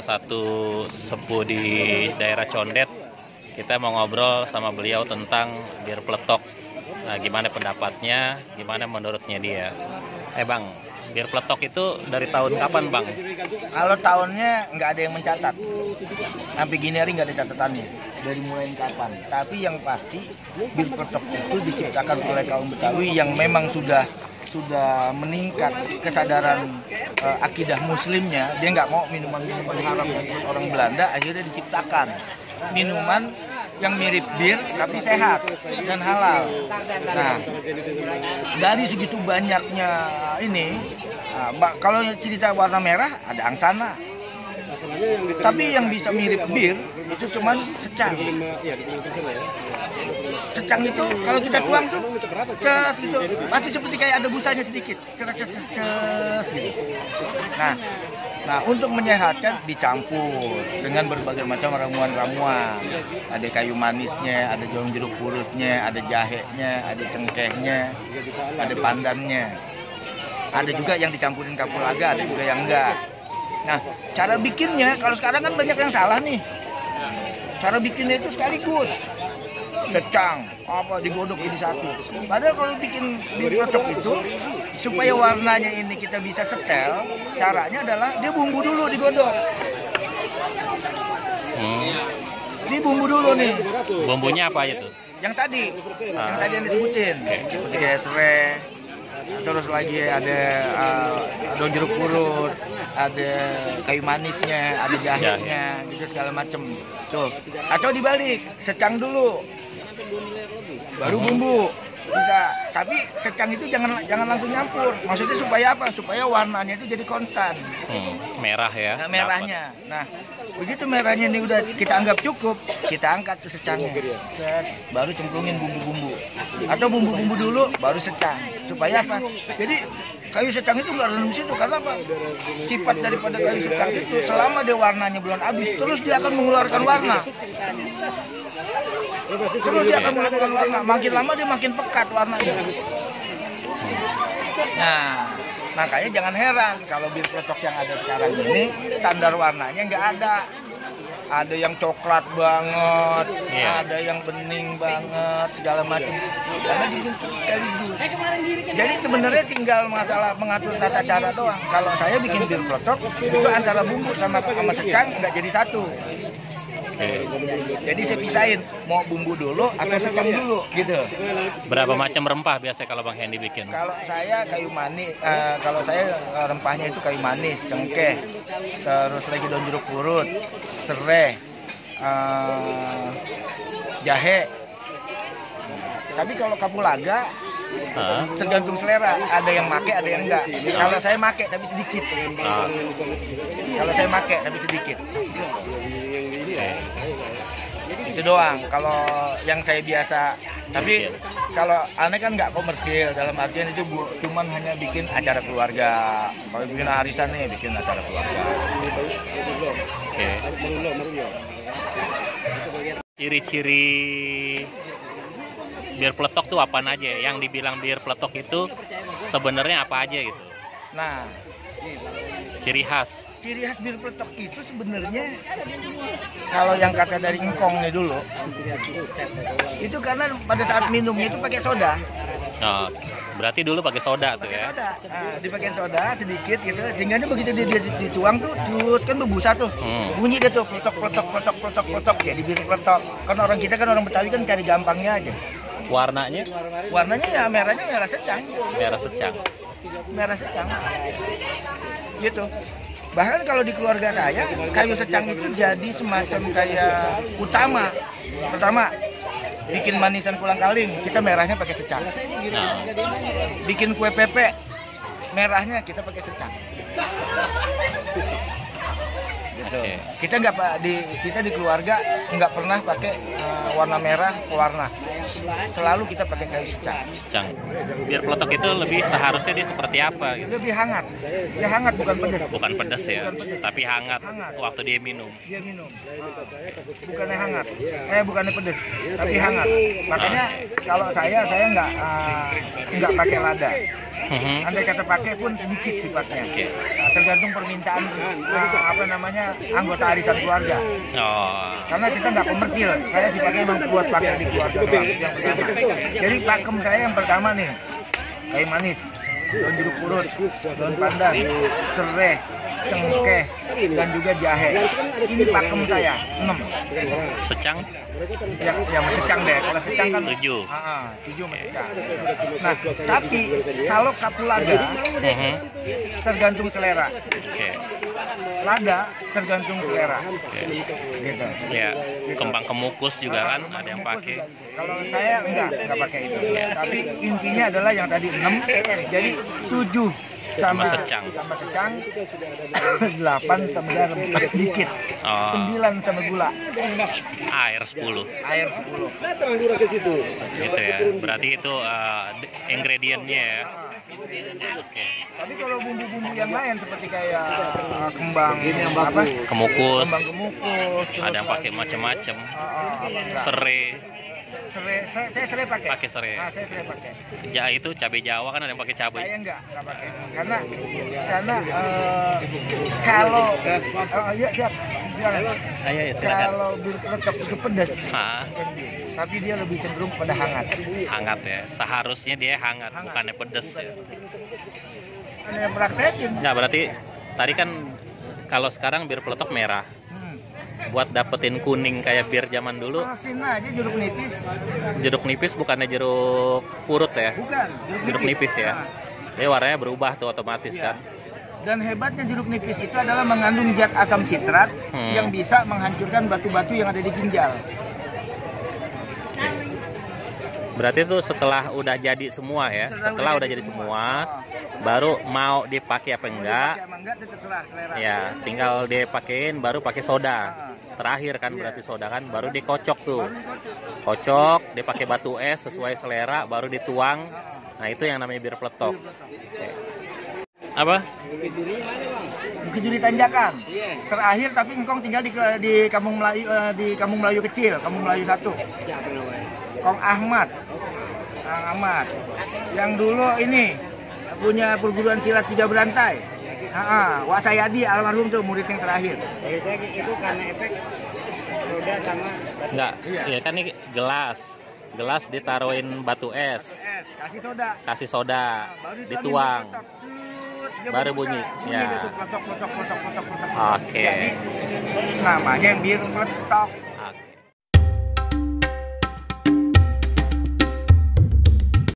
satu sepuh di daerah Condet. Kita mau ngobrol sama beliau tentang bir peletok. Nah, gimana pendapatnya, gimana menurutnya dia. Bang, bir peletok itu dari tahun kapan, Bang? Kalau tahunnya nggak ada yang mencatat. Sampai gini hari nggak ada catatannya. Dari mulai kapan. Tapi yang pasti bir peletok itu diciptakan oleh kaum Betawi yang memang sudah meningkat kesadaran akidah muslimnya. Dia nggak mau minuman-minuman haram yang orang Belanda, akhirnya diciptakan minuman yang mirip bir tapi sehat dan halal. Nah, dari segitu banyaknya ini, kalau cerita warna merah ada angsana. Tapi yang bisa mirip bir itu cuman secang. Secang itu kalau kita tuang tuh ces gitu, pasti seperti kayak ada busanya sedikit, ces gitu. Nah, untuk menyehatkan dicampur dengan berbagai macam ramuan-ramuan. Ada kayu manisnya, ada daun jeruk purutnya, ada jahenya, ada cengkehnya, ada pandannya. Ada juga yang dicampurin kapulaga, ada juga yang enggak. Nah, cara bikinnya, kalau sekarang kan banyak yang salah nih. Cara bikinnya itu sekaligus. Secang, digodok jadi satu. Padahal kalau bikin bir peletok itu, supaya warnanya ini kita bisa setel, caranya adalah dia bumbu dulu digodok. Ini bumbu dulu nih. Bumbunya apa itu? Yang tadi yang disebutin. Seperti kayak serai, terus lagi ada daun jeruk purut, ada kayu manisnya, ada jahenya, gitu segala macem. Tuh. Atau dibalik, secang dulu, baru bumbu bisa. Tapi secang itu jangan langsung nyampur. Maksudnya supaya apa? Supaya warnanya itu jadi konstan. Merah ya. Nah, merahnya. Nah, begitu merahnya ini udah kita anggap cukup, kita angkat ke secangnya. Baru cemplungin bumbu-bumbu. Atau bumbu-bumbu dulu, baru secang. Supaya apa? Jadi kayu secang itu nggak renung situ. Karena apa? Sifat daripada kayu secang itu selama dia warnanya belum habis, terus dia akan mengeluarkan warna. Terus dia akan mengeluarkan warna. Makin lama dia makin pekat warnanya. Nah, makanya jangan heran kalau bir peletok yang ada sekarang ini standar warnanya nggak ada. Ada yang coklat banget, ada yang bening banget, segala macam. Karena dibentuk sekaligus. Jadi sebenarnya tinggal masalah mengatur tata cara doang. Kalau saya bikin bir peletok itu antara bumbu sama secang nggak jadi satu. Jadi saya pisahin, mau bumbu dulu atau secang dulu, gitu. Berapa macam rempah biasa kalau Bang Hendy bikin? Kalau saya kayu manis, kalau saya rempahnya itu kayu manis, cengkeh, terus lagi daun jeruk purut, serai, jahe. Tapi kalau kapulaga tergantung selera, ada yang make, ada yang enggak. Kalau saya make tapi sedikit. Kalau saya make tapi sedikit. Itu doang kalau yang saya biasa. Tapi kalau aneh kan nggak komersil, dalam artian itu cuman hanya bikin acara keluarga. Kalau bikin arisan nih, bikin acara keluarga. Ciri-ciri bir peletok tuh apa aja? Yang dibilang bir peletok itu sebenarnya apa aja gitu? Nah, ciri khas bir peletok itu sebenarnya kalau yang kata dari engkong nih dulu, itu karena pada saat minumnya itu pakai soda. Oh, berarti dulu pakai soda tuh ya? Soda. Nah, dipakai soda sedikit gitu, sehingga begitu dia dicuang tuh, terus kan berbusa tuh, bunyi dia tuh peletok ya, di bir peletok. Kan orang kita kan orang Betawi kan cari gampangnya aja. Warnanya ya merahnya merah secang. Merah secang. Gitu. Bahkan kalau di keluarga saya, kayu secang itu jadi semacam kayak utama. Pertama, bikin manisan pulang kaling, kita merahnya pakai secang. Bikin kue pepe, merahnya kita pakai secang. Gitu. Kita di keluarga nggak pernah pakai warna merah pewarna. Selalu kita pakai kayu secang. Bir peletok itu lebih seharusnya dia seperti apa? Gitu? Lebih hangat. Dia hangat bukan pedas. Bukan pedas ya, tapi hangat waktu dia minum. Dia minum. Bukannya hangat. Bukannya pedas, tapi hangat. Makanya kalau saya nggak pakai lada. Andai kata pakai pun sedikit sifatnya. Tergantung permintaan anggota arisan keluarga. Oh. Karena kita nggak komersil, saya sifatnya memang buat pakai di keluarga doang. Yang pertama. Jadi pakem saya yang pertama nih, kayu manis, daun jeruk purut, daun pandan, serai, cengkeh, dan juga jahe. Ini pakem saya 6. Secang Yang secang deh, kalau secang kan 7. 7 secang. Nah, tapi kalau kapulaga tergantung selera. Oke. Lada tergantung selera. Gitu. Ya, kembang kemukus juga kan ada yang pakai. Kalau saya enggak pakai itu. Tapi intinya adalah yang tadi 6, jadi 7 sama secang. 8 sama garam sedikit. 9 sama gula. Air 10. Air 10. Gitu ya. Berarti itu ingredientnya ya. Oke. Tapi kalau bumbu-bumbu yang lain seperti kayak kembang Kemukus. Kembang kemukus. Ada yang pakai macam-macam. Serai. Saya serai pakai. Pakai serai. Saya serai pakai. Ya itu cabai Jawa kan ada yang pakai cabai. Saya enggak pakai. Karena kalau ya siap. Silakan. Silakan. Kalau bir peletok itu pedas. Ah, Tapi dia lebih cenderung pada hangat. hangat ya. Seharusnya dia hangat, bukannya pedes ya. Ada yang praktekin. Nah, berarti tadi kan kalau sekarang bir peletok merah. Buat dapetin kuning kayak bir zaman dulu, Asin aja jeruk nipis. jeruk nipis bukannya jeruk purut ya? Bukan, Jeruk nipis ya. Dia warnanya berubah tuh otomatis kan. Dan hebatnya jeruk nipis itu adalah mengandung zat asam sitrat yang bisa menghancurkan batu-batu yang ada di ginjal. Berarti itu setelah udah jadi semua ya. Setelah udah jadi semua, baru mau dipakai apa enggak? Enggak, itu terserah selera. Ya, tinggal dipakein baru pakai soda. Terakhir kan berarti soda kan baru dikocok tuh. Kocok, dipakai batu es sesuai selera baru dituang. Nah, itu yang namanya bir peletok. Oke. Apa? Bukit Duri Tanjakan. Terakhir tapi engkong tinggal di Kampung Melayu Kampung Melayu kecil, Kampung Melayu 1. Kong Ahmad. Ahmad. Yang dulu ini punya perguruan silat 3 berantai. Wak Sayadi almarhum tuh murid yang terakhir. Itu karena efek roda sama Enggak. Iya kan ini gelas. Gelas ditaruhin batu es. kasih soda. Kasih soda, dituang. Baru bunyi. Ya. Oke. Oke. Namanya bir peletok.